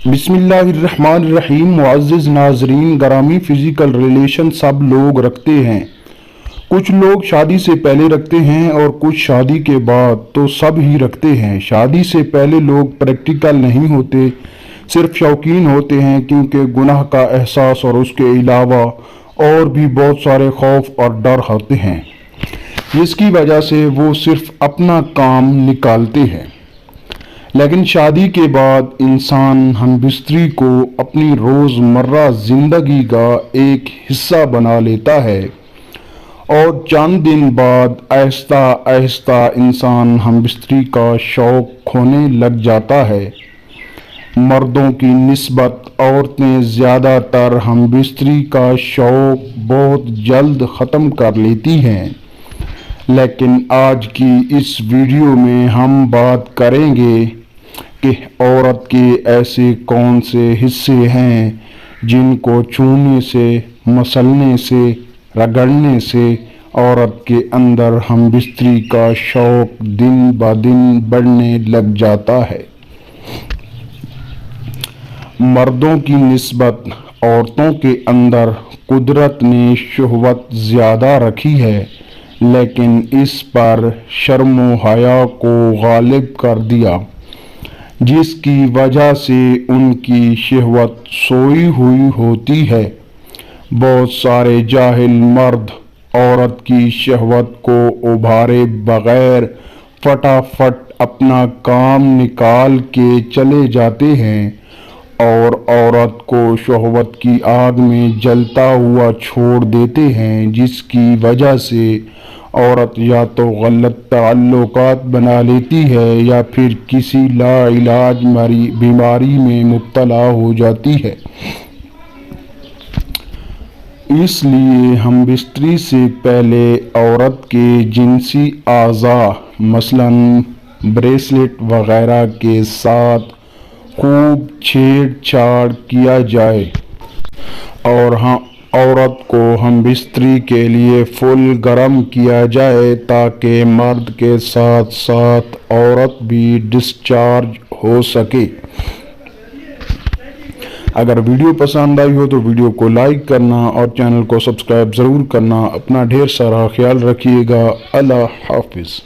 بسم اللہ الرحمن الرحیم۔ معزز ناظرین گرامی، فزیکل ریلیشن سب لوگ رکھتے ہیں۔ کچھ لوگ شادی سے پہلے رکھتے ہیں اور کچھ شادی کے بعد، تو سب ہی رکھتے ہیں۔ شادی سے پہلے لوگ پریکٹیکل نہیں ہوتے، صرف شوقین ہوتے ہیں، کیونکہ گناہ کا احساس اور اس کے علاوہ اور بھی بہت سارے خوف اور ڈر ہوتے ہیں، جس کی وجہ سے وہ صرف اپنا کام نکالتے ہیں۔ لیکن شادی کے بعد انسان ہم بستری کو اپنی روزمرہ زندگی کا ایک حصہ بنا لیتا ہے، اور چند دن بعد آہستہ آہستہ انسان ہم بستری کا شوق کھونے لگ جاتا ہے۔ مردوں کی نسبت عورتیں زیادہ تر ہم بستری کا شوق بہت جلد ختم کر لیتی ہیں۔ لیکن آج کی اس ویڈیو میں ہم بات کریں گے کہ عورت کے ایسے کون سے حصے ہیں جن کو چھونے سے، مسلنے سے، رگڑنے سے عورت کے اندر ہم بستری کا شوق دن بدن بڑھنے لگ جاتا ہے۔ مردوں کی نسبت عورتوں کے اندر قدرت نے شہوت زیادہ رکھی ہے، لیکن اس پر شرم و حیا کو غالب کر دیا، جس کی وجہ سے ان کی شہوت سوئی ہوئی ہوتی ہے۔ بہت سارے جاہل مرد عورت کی شہوت کو ابھارے بغیر فٹافٹ اپنا کام نکال کے چلے جاتے ہیں، اور عورت کو شہوت کی آگ میں جلتا ہوا چھوڑ دیتے ہیں، جس کی وجہ سے عورت یا تو غلط تعلقات بنا لیتی ہے یا پھر کسی لا علاج بیماری میں مبتلا ہو جاتی ہے۔ اس لیے ہم بستری سے پہلے عورت کے جنسی اعضاء مثلاً بریسلیٹ وغیرہ کے ساتھ خوب چھیڑ چھاڑ کیا جائے، اور عورت کو ہم بستری کے لیے فل گرم کیا جائے، تاکہ مرد کے ساتھ ساتھ عورت بھی ڈسچارج ہو سکے۔ اگر ویڈیو پسند آئی ہو تو ویڈیو کو لائک کرنا اور چینل کو سبسکرائب ضرور کرنا۔ اپنا ڈھیر سارا خیال رکھیے گا۔ اللہ حافظ۔